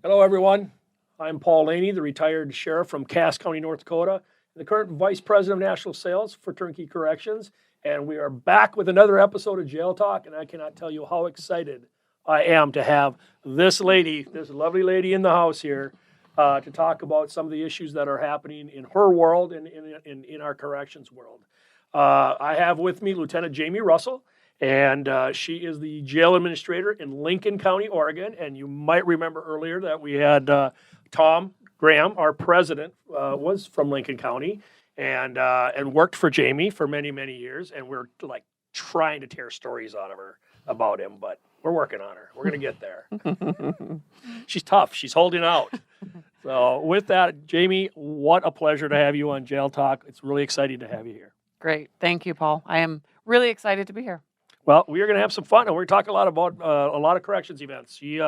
Hello, everyone. I'm Paul Laney, the retired sheriff from Cass County, North Dakota, and the current vice president of national sales for Turnkey Corrections. And we are back with another episode of Jail Talk, and I cannot tell you how excited I am to have this lady, this lovely lady in the house here, to talk about some of the issues that are happening in her world and in our corrections world. I have with me Lieutenant Jamie Russell. And she is the jail administrator in Lincoln County, Oregon. And you might remember earlier that we had Tom Graham, our president, was from Lincoln County and worked for Jamie for many, many years. And we're like trying to tear stories out of her about him, but we're working on her. We're going to get there. She's tough. She's holding out. So with that, Jamie, what a pleasure to have you on Jail Talk. It's really exciting to have you here. Great. Thank you, Paul. I am really excited to be here. Well, we are going to have some fun, and we're going to talk a lot about a lot of corrections events. She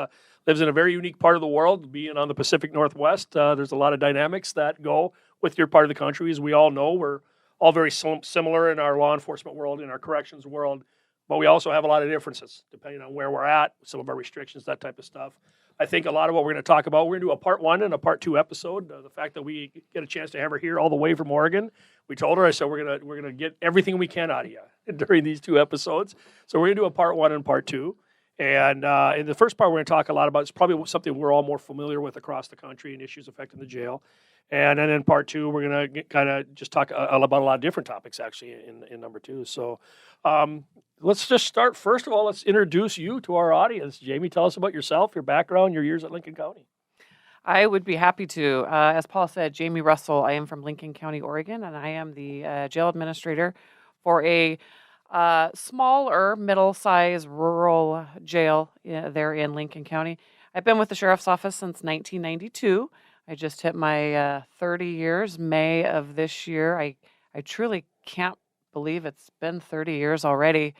lives in a very unique part of the world, being on the Pacific Northwest. There's a lot of dynamics that go with your part of the country. As we all know, we're all very similar in our law enforcement world, in our corrections world, but we also have a lot of differences depending on where we're at, some of our restrictions, that type of stuff. I think a lot of what we're going to talk about, we're going to do a part 1 and a part 2 episode. The fact that we get a chance to have her here all the way from Oregon, we told her, I said, we're going to get everything we can out of you during these 2 episodes. So we're going to do a part 1 and part 2. And in the first part, we're going to talk a lot about, it's probably something we're all more familiar with across the country and issues affecting the jail. And then in part 2, we're going to kind of just talk about a lot of different topics, actually, in number 2. So let's just start. First of all, let's introduce you to our audience. Jamie, tell us about yourself, your background, your years at Lincoln County. I would be happy to. As Paul said, Jamie Russell, I am from Lincoln County, Oregon, and I am the jail administrator for a smaller, middle-sized rural jail there in Lincoln County. I've been with the sheriff's office since 1992. I just hit my 30 years, May of this year. I truly can't believe it's been 30 years already.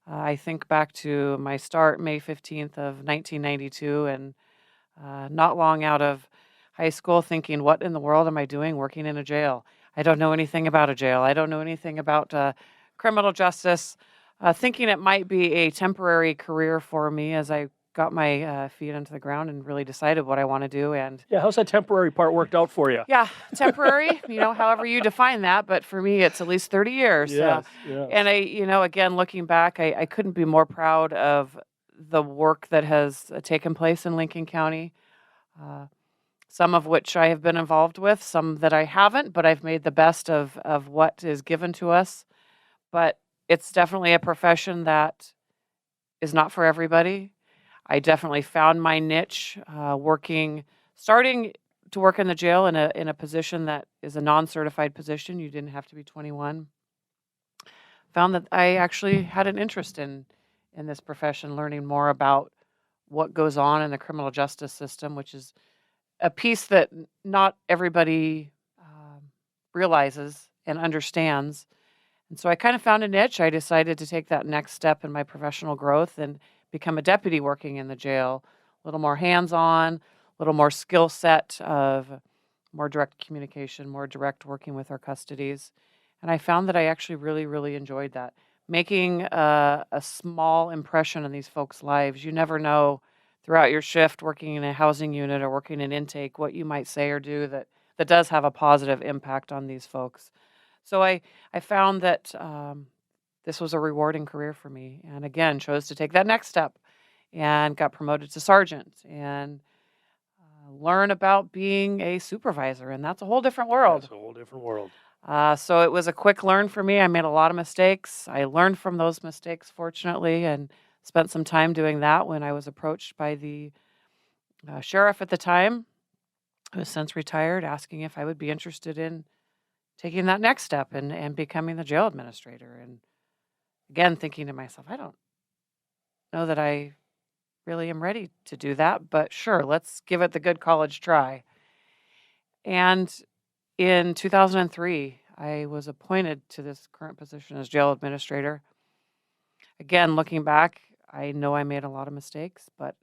I think back to my start, May 15th of 1992, and not long out of high school thinking, what in the world am I doing working in a jail? I don't know anything about a jail. I don't know anything about criminal justice, thinking it might be a temporary career for me as I got my feet into the ground and really decided what I want to do. And yeah, how's that temporary part worked out for you? Yeah, temporary, however you define that. But for me, it's at least 30 years. Yes. And again, looking back, I couldn't be more proud of the work that has taken place in Lincoln County, some of which I have been involved with, some that I haven't, but I've made the best of what is given to us. But it's definitely a profession that is not for everybody. I definitely found my niche starting to work in the jail in a position that is a non-certified position. You didn't have to be 21. Found that I actually had an interest in this profession, learning more about what goes on in the criminal justice system, which is a piece that not everybody realizes and understands. And so I kind of found a niche. I decided to take that next step in my professional growth and become a deputy working in the jail, a little more hands-on, a little more skill set of more direct communication, more direct working with our custodies. And I found that I actually really, really enjoyed that. Making a small impression on these folks' lives. You never know throughout your shift working in a housing unit or working in intake what you might say or do that does have a positive impact on these folks. So I found that this was a rewarding career for me, and again, chose to take that next step and got promoted to sergeant and learn about being a supervisor, and that's a whole different world. That's a whole different world. So it was a quick learn for me. I made a lot of mistakes. I learned from those mistakes, fortunately, and spent some time doing that when I was approached by the sheriff at the time, who has since retired, asking if I would be interested in taking that next step and becoming the jail administrator. And again, thinking to myself, I don't know that I really am ready to do that, but sure, let's give it the good college try. And in 2003, I was appointed to this current position as jail administrator. Again, looking back, I know I made a lot of mistakes, but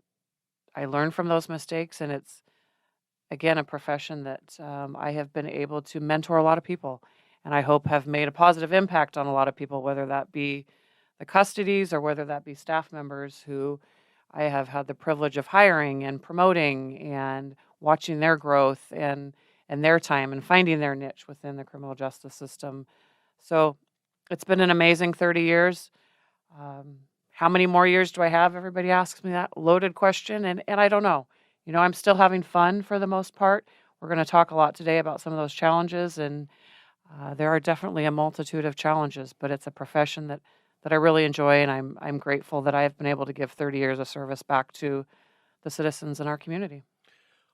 I learned from those mistakes, and it's, again, a profession that I have been able to mentor a lot of people, and I hope have made a positive impact on a lot of people, whether that be the custodies or whether that be staff members who I have had the privilege of hiring and promoting and watching their growth and their time and finding their niche within the criminal justice system. So it's been an amazing 30 years. How many more years do I have? Everybody asks me that loaded question, and I don't know. I'm still having fun for the most part. We're going to talk a lot today about some of those challenges, and there are definitely a multitude of challenges, but it's a profession that I really enjoy, and I'm grateful that I have been able to give 30 years of service back to the citizens in our community.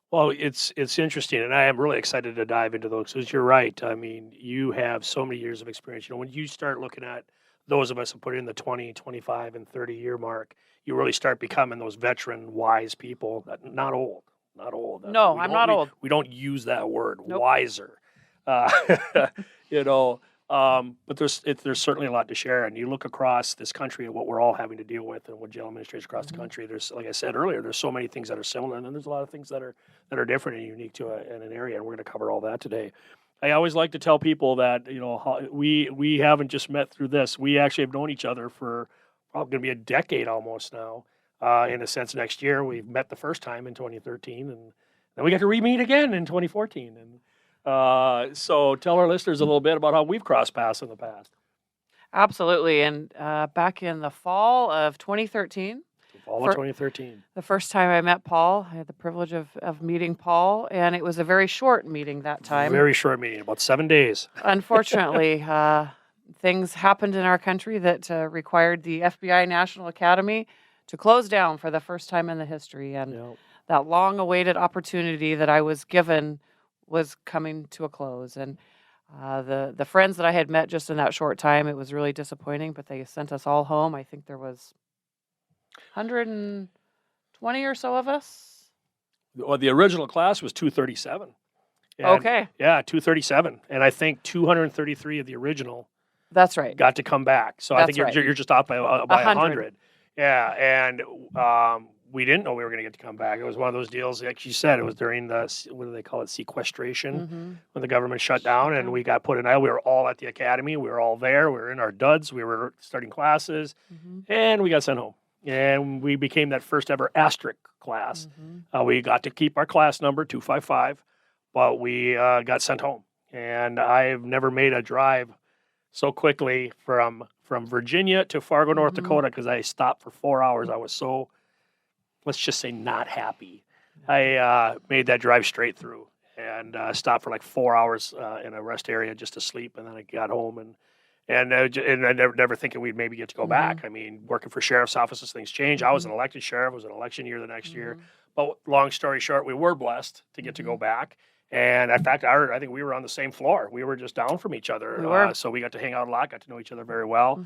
Well, it's interesting, and I am really excited to dive into those because you're right. I mean, you have so many years of experience. When you start looking at those of us who put in the 20, 25, and 30-year mark, you really start becoming those veteran, wise people. Not old, not old. No, I'm not old. We don't use that word, Nope. wiser. Uh, you know, but there's certainly a lot to share. And you look across this country at what we're all having to deal with, and what jail administrators across the country. There's, like I said earlier, there's so many things that are similar, and then there's a lot of things that are different and unique to in an area. And we're going to cover all that today. I always like to tell people that we haven't just met through this. We actually have known each other for probably going to be a decade almost now. In a sense, next year we've met the first time in 2013, and then we got to re-meet again in 2014. And so tell our listeners a little bit about how we've crossed paths in the past. Absolutely. And back in the fall of 2013, Fall of 2013. the first time I met Paul, I had the privilege of meeting Paul, and it was a very short meeting that time. Very short meeting, about 7 days. Unfortunately, things happened in our country that required the FBI National Academy to close down for the first time in the history. And that long-awaited opportunity that I was given was coming to a close. And the friends that I had met just in that short time, it was really disappointing, but they sent us all home. I think there was 120 or so of us. Well, the original class was 237. And, Okay. Yeah, 237. And I think 233 of the original That's right. got to come back. So I think you're just off by 100. Yeah, and we didn't know we were going to get to come back. It was one of those deals, like you said, it was during the, what do they call it, sequestration, when the government shut down, and we got put in. We were all at the academy. We were all there. We were in our duds. We were starting classes, and we got sent home. And we became that first ever asterisk class. We got to keep our class number, 255, but we got sent home. And I've never made a drive so quickly from Virginia to Fargo, North Dakota, because I stopped for 4 hours. I was so, let's just say, not happy. I made that drive straight through and stopped for like 4 hours in a rest area just to sleep, and then I got home and I never thinking we'd maybe get to go back. I mean, working for sheriff's offices, things change. I was an elected sheriff. It was an election year the next year. But long story short, we were blessed to get to go back. And in fact, I think we were on the same floor. We were just down from each other. We were. So we got to hang out a lot, got to know each other very well.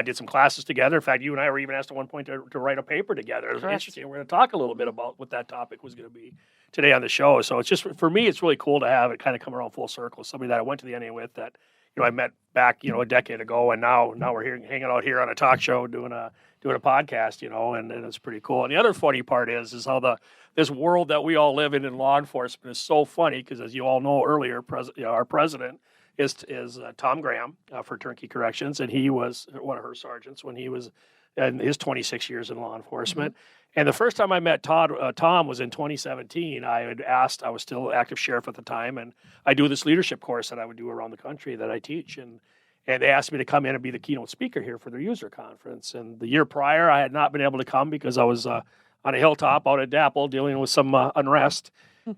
Did some classes together. In fact, you and I were even asked at one point to write a paper together. It was interesting. We're going to talk a little bit about what that topic was going to be today on the show. So it's just, for me, it's really cool to have it kind of come around full circle. Somebody that I went to the NA with that, I met back, a decade ago, and now we're here hanging out here on a talk show doing a podcast, and it's pretty cool. And the other funny part is how this world that we all live in law enforcement is so funny because, as you all know earlier, our president is Tom Graham for Turnkey Corrections, and he was one of her sergeants when he was in his 26 years in law enforcement. And the first time I met Tom was in 2017. I had asked, I was still active sheriff at the time, and I do this leadership course that I would do around the country that I teach. And they asked me to come in and be the keynote speaker here for their user conference. And the year prior, I had not been able to come because I was on a hilltop out at DAPL dealing with some unrest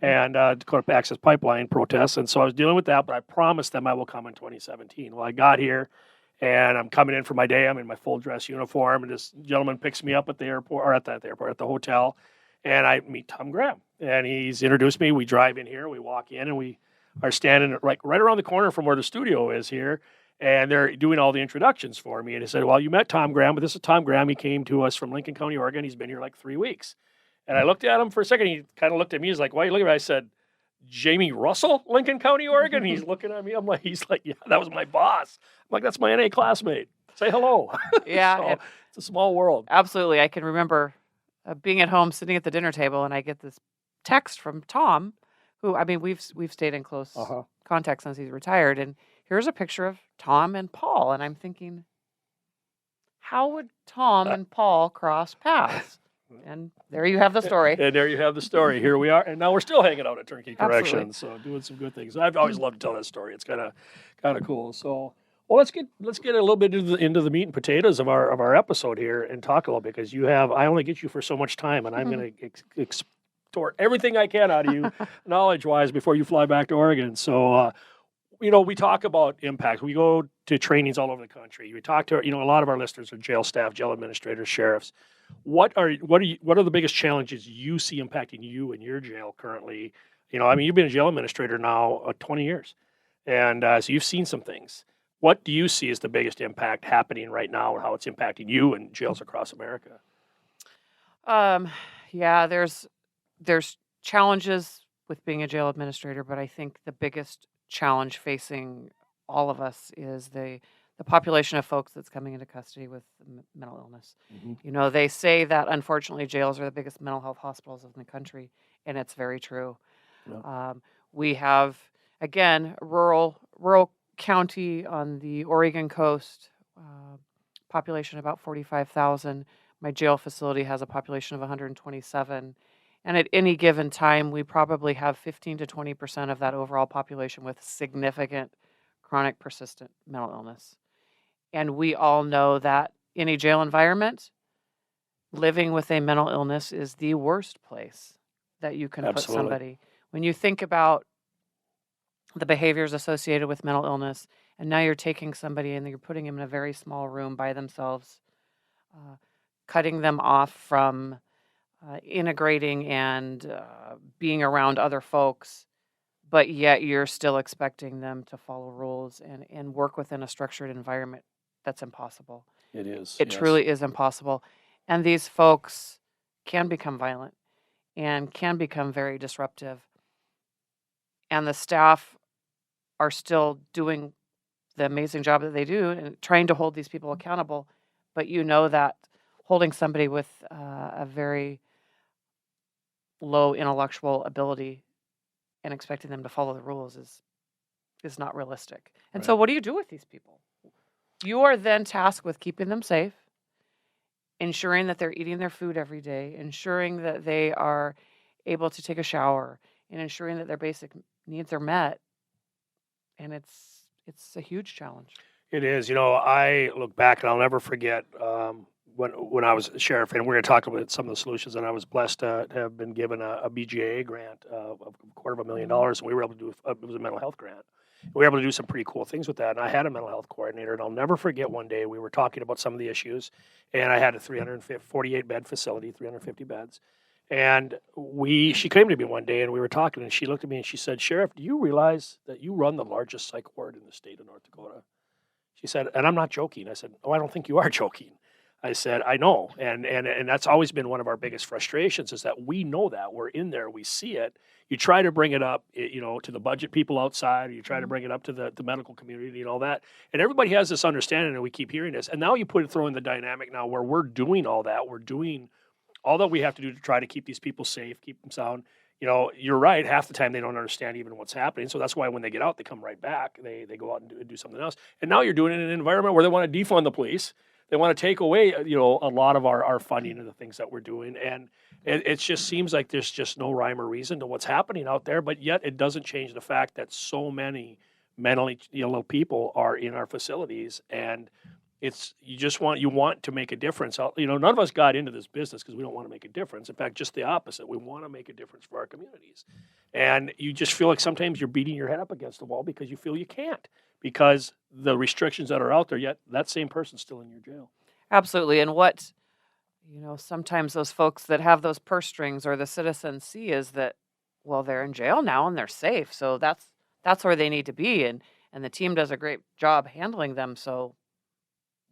and Dakota Access Pipeline protests. And so I was dealing with that, but I promised them I will come in 2017. Well, I got here. And I'm coming in for my day. I'm in my full dress uniform, and this gentleman picks me up at the airport, or at the hotel, and I meet Tom Graham. And he's introduced me. We drive in here. We walk in, and we are standing right around the corner from where the studio is here, and they're doing all the introductions for me. And he said, "Well, you met Tom Graham, but this is Tom Graham. He came to us from Lincoln County, Oregon. He's been here like 3 weeks." And I looked at him for a second. He kind of looked at me. He's like, "Why are you looking at me?" I said, "Jamie Russell, Lincoln County, Oregon." He's looking at me. He's like, "Yeah, that was my boss." I'm like, "That's my NA classmate. Say hello." Yeah. So, it's a small world. Absolutely. I can remember being at home, sitting at the dinner table, and I get this text from Tom, who, I mean, we've stayed in close contact since he's retired. And here's a picture of Tom and Paul. And I'm thinking, how would Tom and Paul cross paths? And there you have the story. And there you have the story. Here we are, and now we're still hanging out at Turnkey Absolutely. Corrections, so doing some good things. I've always loved to tell that story. It's kind of cool. So, well, let's get a little bit into the meat and potatoes of our episode here and talk a little bit, because I only get you for so much time, and I'm going to extort everything I can out of you knowledge wise before you fly back to Oregon. So. We talk about impact. We go to trainings all over the country. We talk to, a lot of our listeners are jail staff, jail administrators, sheriffs. What are the biggest challenges you see impacting you in your jail currently? You've been a jail administrator now 20 years, and so you've seen some things. What do you see as the biggest impact happening right now, and how it's impacting you in jails across America? Yeah, there's challenges with being a jail administrator, but I think the biggest challenge facing all of us is the population of folks that's coming into custody with mental illness. Mm-hmm. They say that unfortunately jails are the biggest mental health hospitals in the country, and it's very true. Yeah. We have, again, rural county on the Oregon coast, population about 45,000. My jail facility has a population of 127. And at any given time, we probably have 15 to 20% of that overall population with significant chronic persistent mental illness. And we all know that in a jail environment, living with a mental illness is the worst place that you can put somebody. When you think about the behaviors associated with mental illness, and now you're taking somebody and you're putting them in a very small room by themselves, cutting them off from integrating and being around other folks, but yet you're still expecting them to follow rules and work within a structured environment. That's impossible. It is. It truly is impossible. And these folks can become violent and can become very disruptive. And the staff are still doing the amazing job that they do and trying to hold these people accountable. But that holding somebody with a very low intellectual ability and expecting them to follow the rules is not realistic. And so what do you do with these people? You are then tasked with keeping them safe, ensuring that they're eating their food every day, ensuring that they are able to take a shower, and ensuring that their basic needs are met. And it's a huge challenge. It is. I look back and I'll never forget when I was a sheriff, and we're going to talk about some of the solutions. And I was blessed to have been given a BGA grant of $250,000, and we were able to do it was a mental health grant. We were able to do some pretty cool things with that. And I had a mental health coordinator, and I'll never forget one day we were talking about some of the issues, and I had a 348 bed facility, 350 beds. And she came to me one day and we were talking, and she looked at me and she said, "Sheriff, do you realize that you run the largest psych ward in the state of North Dakota?" She said, and I'm not joking. I said, "Oh, I don't think you are joking." I said, "I know." And that's always been one of our biggest frustrations, is that we know that we're in there, we see it. You try to bring it up, to the budget people outside, or you try to bring it up to the medical community and all that. And everybody has this understanding, and we keep hearing this. And now you throw in the dynamic now where we're doing all that. We're doing all that we have to do to try to keep these people safe, keep them sound. You're right. Half the time they don't understand even what's happening. So that's why when they get out, they come right back. They go out and do something else. And now you're doing it in an environment where they want to defund the police. They want to take away, a lot of our funding and the things that we're doing. And it just seems like there's just no rhyme or reason to what's happening out there. But yet it doesn't change the fact that so many mentally ill people are in our facilities. And you want to make a difference. None of us got into this business because we don't want to make a difference. In fact, just the opposite. We want to make a difference for our communities. And you just feel like sometimes you're beating your head up against the wall because you feel you can't, because the restrictions that are out there, yet that same person's still in your jail. Absolutely. And what, sometimes those folks that have those purse strings or the citizens see is that, well, they're in jail now and they're safe. So that's where they need to be. And the team does a great job handling them. So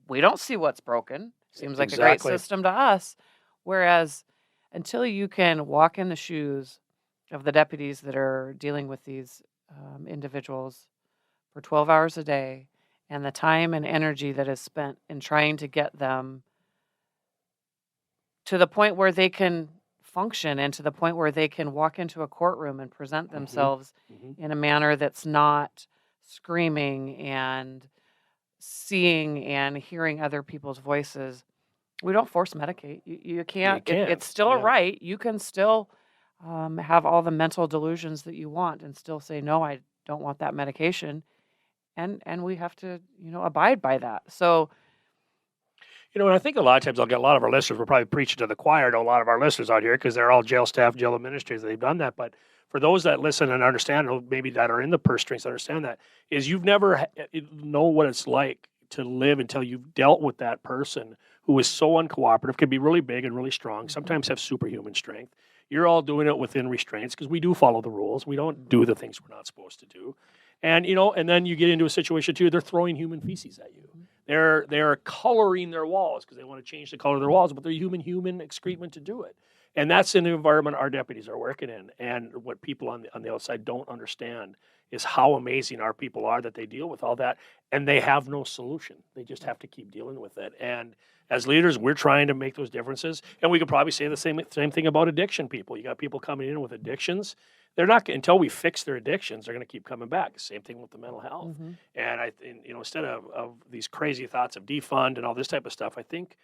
we don't see what's broken. Seems like a great system to us. Whereas until you can walk in the shoes of the deputies that are dealing with these individuals for 12 hours a day, and the time and energy that is spent in trying to get them to the point where they can function and to the point where they can walk into a courtroom and present themselves in a manner that's not screaming and seeing and hearing other people's voices, We don't force medicate. You can't. can't, It's still a yeah. right. You can still have all the mental delusions that you want and still say, no, I don't want that medication. And we have to, abide by that. So, And I think a lot of times I'll get a lot of our listeners, we're probably preaching to the choir to a lot of our listeners out here because they're all jail staff, jail administrators, they've done that. But for those that listen and understand, or maybe that are in the purse strings, understand that, is you've never know what it's like to live until you've dealt with that person who is so uncooperative, can be really big and really strong, sometimes have superhuman strength. You're all doing it within restraints because we do follow the rules. We don't do the things we're not supposed to do. And and then you get into a situation too, they're throwing human feces at you. They're coloring their walls because they want to change the color of their walls, but they're human excrement to do it. And that's in the environment our deputies are working in. And what people on the outside don't understand is how amazing our people are that they deal with all that, and they have no solution. They just have to keep dealing with it. And as leaders, we're trying to make those differences. And we could probably say the same thing about addiction people. You got people coming in with addictions. They're not until we fix their addictions, they're going to keep coming back. Same thing with the mental health. And I think instead of these crazy thoughts of defund and all this type of stuff, I think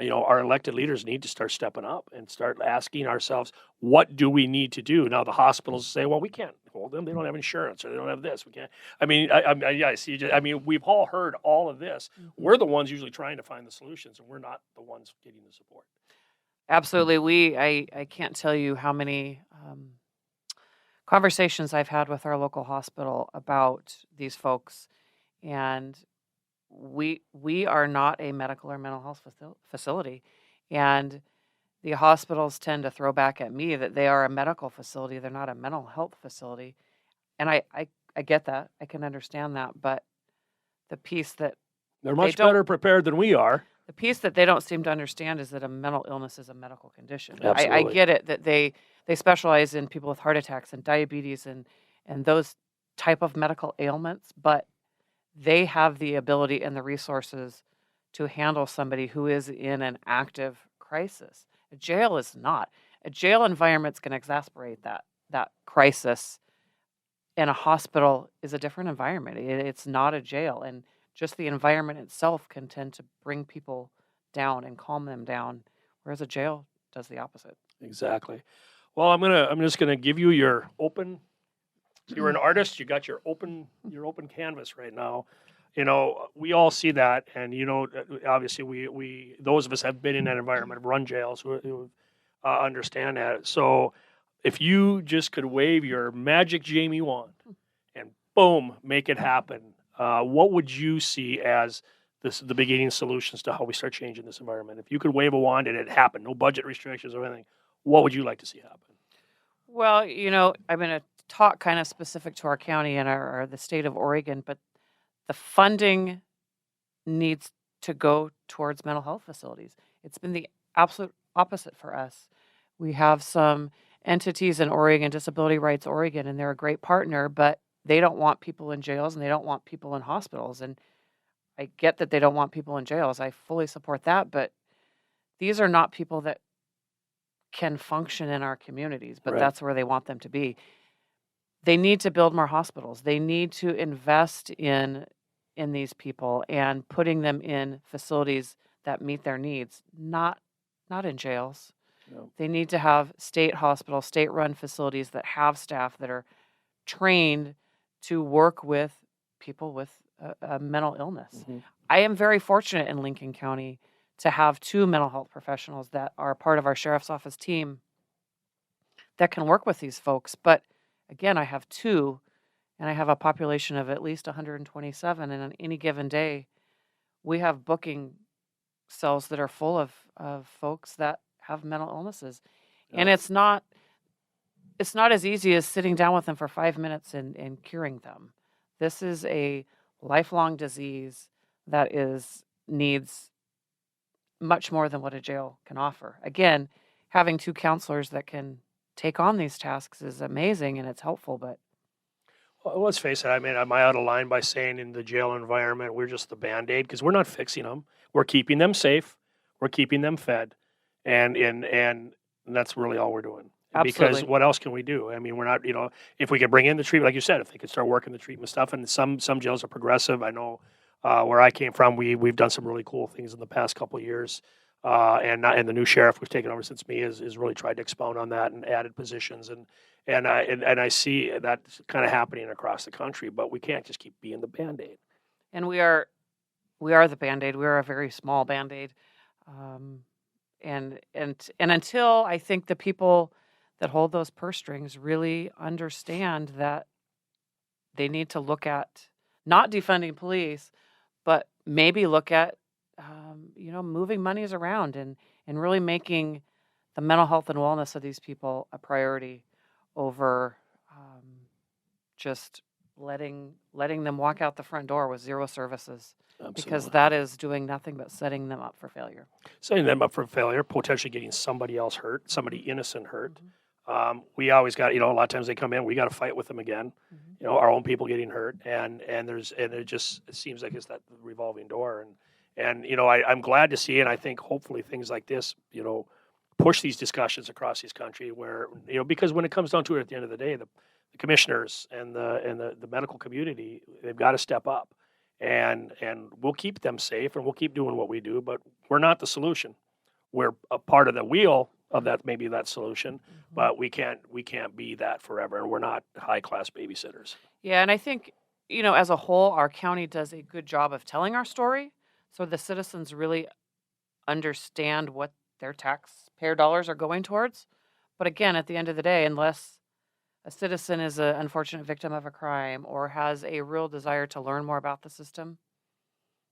our elected leaders need to start stepping up and start asking ourselves, what do we need to do? Now the hospitals say, well, we can't hold them; they don't have insurance or they don't have this. We can't. I mean, I see. I mean, we've all heard all of this. We're the ones usually trying to find the solutions, and we're not the ones getting the support. absolutely, I can't tell you how many conversations I've had with our local hospital about these folks, and we are not a medical or mental health facility, and the hospitals tend to throw back at me that they are a medical facility. They're not a mental health facility, and I get that. I can understand that, but the piece that They're much better prepared than we are. the piece that they don't seem to understand is that a mental illness is a medical condition. I Absolutely. get it that they specialize in people with heart attacks and diabetes and those type of medical ailments, but they have the ability and the resources to handle somebody who is in an active crisis. A jail is not. A jail environment's going to exacerbate that crisis, and a hospital is a different environment. It's not a jail, and just the environment itself can tend to bring people down and calm them down, whereas a jail does the opposite. Exactly. Well, I'm just gonna give you your open. You're an artist. You got your open canvas right now. We all see that, and obviously we those of us have been in that environment, have run jails, who understand that. So, if you just could wave your magic Jamie wand and boom, make it happen, what would you see as the beginning solutions to how we start changing this environment? If you could wave a wand and it happened, no budget restrictions or anything, what would you like to see happen? Well, I'm going to talk kind of specific to our county and the state of Oregon, but the funding needs to go towards mental health facilities. It's been the absolute opposite for us. We have some entities in Oregon, Disability Rights Oregon, and they're a great partner, but they don't want people in jails and they don't want people in hospitals. And I get that they don't want people in jails. I fully support that, but these are not people that can function in our communities, but Right. that's where they want them to be. They need to build more hospitals. They need to invest in these people and putting them in facilities that meet their needs, not in jails. No. They need to have state hospitals, state-run facilities that have staff that are trained to work with people with a mental illness. I am very fortunate in Lincoln County to have 2 mental health professionals that are part of our sheriff's office team that can work with these folks. But again, I have 2, and I have a population of at least 127. And on any given day, we have booking cells that are full of folks that have mental illnesses. And it's not as easy as sitting down with them for 5 minutes and curing them. This is a lifelong disease that needs much more than what a jail can offer. Again, having 2 counselors that can take on these tasks is amazing and it's helpful, but Well, let's face it. I mean, am I out of line by saying in the jail environment we're just the Band-Aid? Because we're not fixing them. We're keeping them safe. We're keeping them fed, and that's really all we're doing. Because absolutely. what else can we do? I mean, we're not. If we could bring in the treatment, like you said, if they could start working the treatment stuff, and some jails are progressive. I know where I came from, we've done some really cool things in the past couple of years. and the new sheriff who's taken over since me is really tried to expound on that and added positions, and I see that kind of happening across the country, but we can't just keep being the Band-Aid. And we are the Band-Aid. We are a very small Band-Aid. And until I think the people that hold those purse strings really understand that they need to look at not defunding police, but maybe look at moving monies around and really making the mental health and wellness of these people a priority over just letting them walk out the front door with zero services. Absolutely. Because that is doing nothing but setting them up for failure. Setting them up for failure, potentially getting somebody else hurt, somebody innocent hurt. We always got, a lot of times they come in, we got to fight with them again. Our own people getting hurt, and it seems like it's that revolving door. And I'm glad to see, and I think hopefully things like this, push these discussions across this country where, because when it comes down to it at the end of the day, the commissioners and the medical community, they've got to step up. And we'll keep them safe, and we'll keep doing what we do, but we're not the solution. We're a part of the wheel of that solution, but we can't be that forever, and we're not high-class babysitters. Yeah, and I think, as a whole, our county does a good job of telling our story, so the citizens really understand what their taxpayer dollars are going towards. But again, at the end of the day, unless a citizen is an unfortunate victim of a crime or has a real desire to learn more about the system,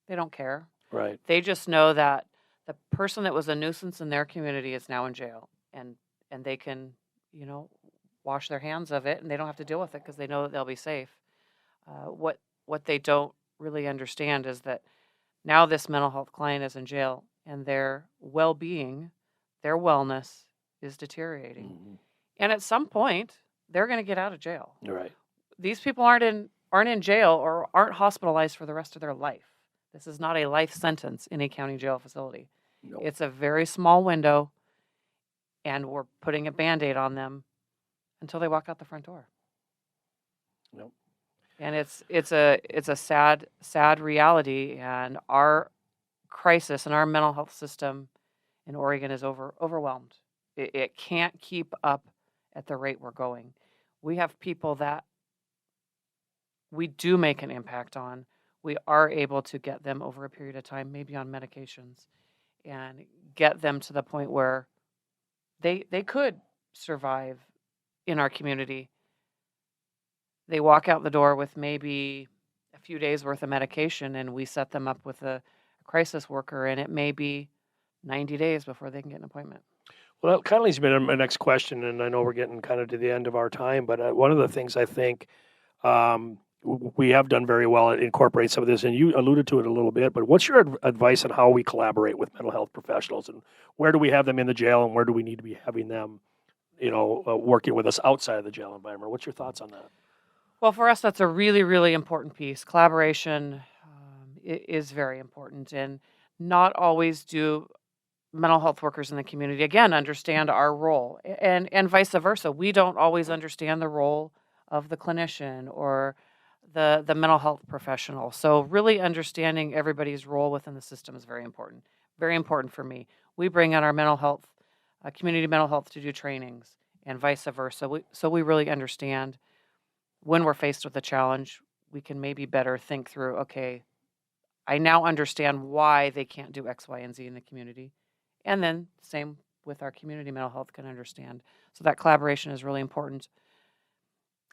they don't care. Right. They just know that the person that was a nuisance in their community is now in jail, and they can, wash their hands of it, and they don't have to deal with it because they know that they'll be safe. What they don't really understand is that now this mental health client is in jail, and their well-being, their wellness is deteriorating. And at some point, they're going to get out of jail. Right. These people aren't in jail or aren't hospitalized for the rest of their life. This is not a life sentence in a county jail facility. Nope. It's a very small window, and we're putting a Band-Aid on them until they walk out the front door. Nope. And it's a sad reality, and our crisis and our mental health system in Oregon is overwhelmed. It can't keep up at the rate we're going. We have people that we do make an impact on. We are able to get them over a period of time, maybe on medications, and get them to the point where they could survive in our community. They walk out the door with maybe a few days worth of medication, and we set them up with a crisis worker, and it may be 90 days before they can get an appointment. Well, that kind of leads me to my next question, and I know we're getting kind of to the end of our time, but one of the things I think we have done very well at incorporate some of this, and you alluded to it a little bit, but what's your advice on how we collaborate with mental health professionals, and where do we have them in the jail, and where do we need to be having them, working with us outside of the jail environment? What's your thoughts on that? Well, for us, that's a really, really important piece. Collaboration is very important, and not always do mental health workers in the community, again, understand our role, and vice versa. We don't always understand the role of the clinician or the mental health professional. So really understanding everybody's role within the system is very important. Very important for me. We bring in our mental health, community mental health to do trainings, and vice versa. So we really understand when we're faced with a challenge, we can maybe better think through, okay, I now understand why they can't do X, Y, and Z in the community. And then same with our community mental health can understand. So that collaboration is really important.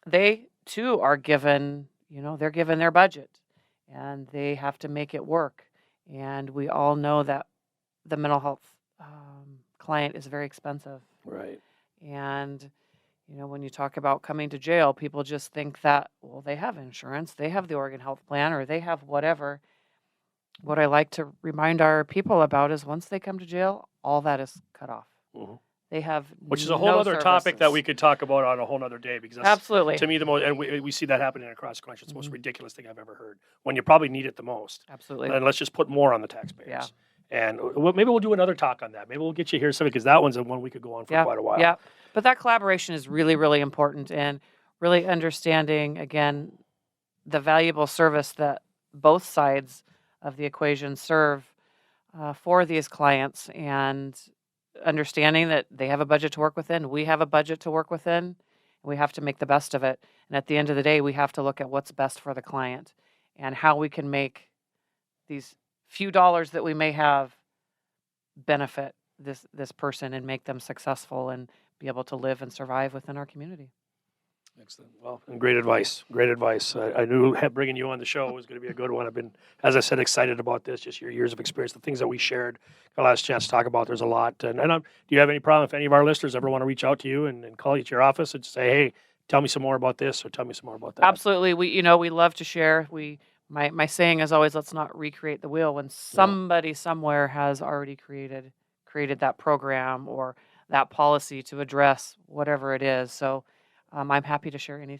They too are given, they're given their budget, and they have to make it work. And we all know that the mental health client is very expensive. Right. And when you talk about coming to jail, people just think that, well, they have insurance, they have the Oregon Health Plan, or they have whatever. What I like to remind our people about is once they come to jail, all that is cut off. Mm-hmm. They have which is a whole other topic that we could talk about on a whole other day, because that's, absolutely, to me, the most, and we see that happening across the country. It's the most ridiculous thing I've ever heard, when you probably need it the most. Absolutely. And let's just put more on the taxpayers. Yeah. And maybe we'll do another talk on that. Maybe we'll get you here someday, because that one's the one we could go on for quite a while. Yeah. But that collaboration is really, really important, and really understanding, again, the valuable service that both sides of the equation serve for these clients, and understanding that they have a budget to work within. We have a budget to work within. And we have to make the best of it. And at the end of the day, we have to look at what's best for the client and how we can make these few dollars that we may have benefit this person and make them successful and be able to live and survive within our community. Excellent. Well, and great advice. Great advice. I knew bringing you on the show was going to be a good one. I've been, as I said, excited about this, just your years of experience, the things that we shared, got a last chance to talk about. There's a lot. And do you have any problem if any of our listeners ever want to reach out to you and call you to your office and say, hey, tell me some more about this or tell me some more about that? Absolutely. We love to share. My saying is always, let's not recreate the wheel when somebody somewhere has already created that program or that policy to address whatever it is. So I'm happy to share any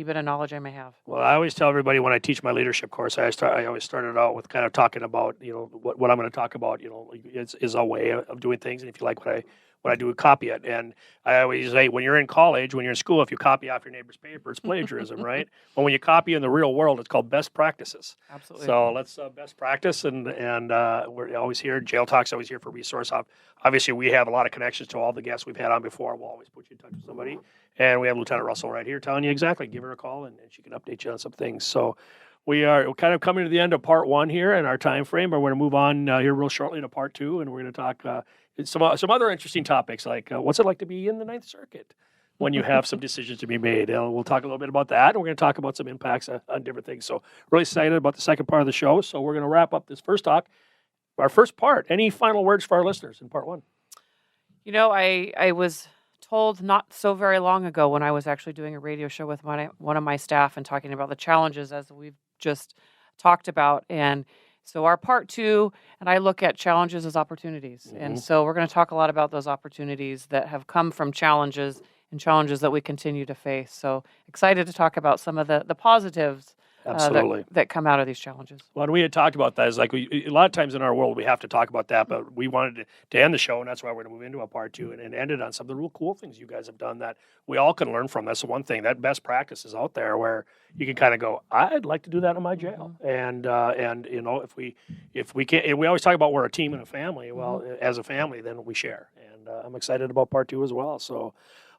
bit of knowledge I may have. Well, I always tell everybody when I teach my leadership course, I always started out with kind of talking about, what I'm going to talk about, is a way of doing things. And if you like what I do, copy it. And I always say, when you're in college, when you're in school, if you copy off your neighbor's paper, it's plagiarism, right? But when you copy in the real world, it's called best practices. Absolutely. So let's best practice. And we're always here. Jail Talk's always here for resource. Obviously, we have a lot of connections to all the guests we've had on before. We'll always put you in touch with somebody. And we have Lieutenant Russell right here telling you exactly. Give her a call, and she can update you on some things. So we're kind of coming to the end of part one here in our time frame, but we're going to move on here real shortly to part two, and we're going to talk some other interesting topics, like what's it like to be in the Ninth Circuit when you have some decisions to be made. We'll talk a little bit about that, and we're going to talk about some impacts on different things. So really excited about the second part of the show. So we're going to wrap up this first talk, our first part. Any final words for our listeners in part one? I was told not so very long ago when I was actually doing a radio show with one of my staff and talking about the challenges as we've just talked about. And so our part two, and I look at challenges as opportunities. Mm-hmm. And so we're going to talk a lot about those opportunities that have come from challenges and challenges that we continue to face. So excited to talk about some of the positives Absolutely. That come out of these challenges. Well, and we had talked about that. Is like a lot of times in our world we have to talk about that, but we wanted to end the show, and that's why we're going to move into a part two and end it on some of the real cool things you guys have done that we all can learn from. That's the one thing, that best practice is out there where you can kind of go, I'd like to do that in my jail. Mm-hmm. And if we can't, we always talk about we're a team and a family. Well, mm-hmm. As a family, then we share, and I'm excited about part two as well. So.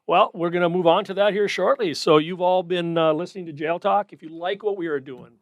Well, we're going to move on to that here shortly. So you've all been listening to Jail Talk. If you like what we are doing,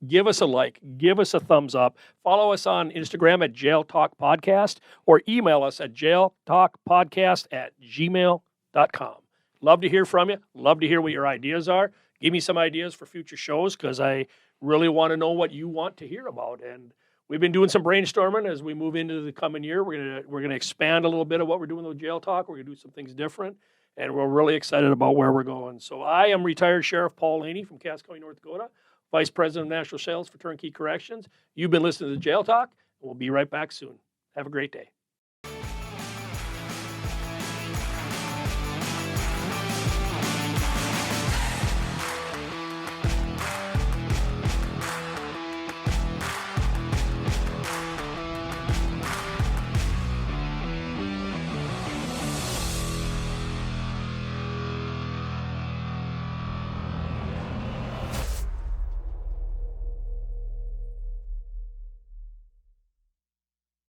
give us a like, give us a thumbs up. Follow us on Instagram at Jail Talk Podcast or email us at jailtalkpodcast@gmail.com. Love to hear from you. Love to hear what your ideas are. Give me some ideas for future shows because I really want to know what you want to hear about. And we've been doing some brainstorming as we move into the coming year. We're going to expand a little bit of what we're doing with Jail Talk. We're going to do some things different. And we're really excited about where we're going. So I am retired Sheriff Paul Laney from Cass County, North Dakota, Vice President of National Sales for Turnkey Corrections. You've been listening to Jail Talk. We'll be right back soon. Have a great day.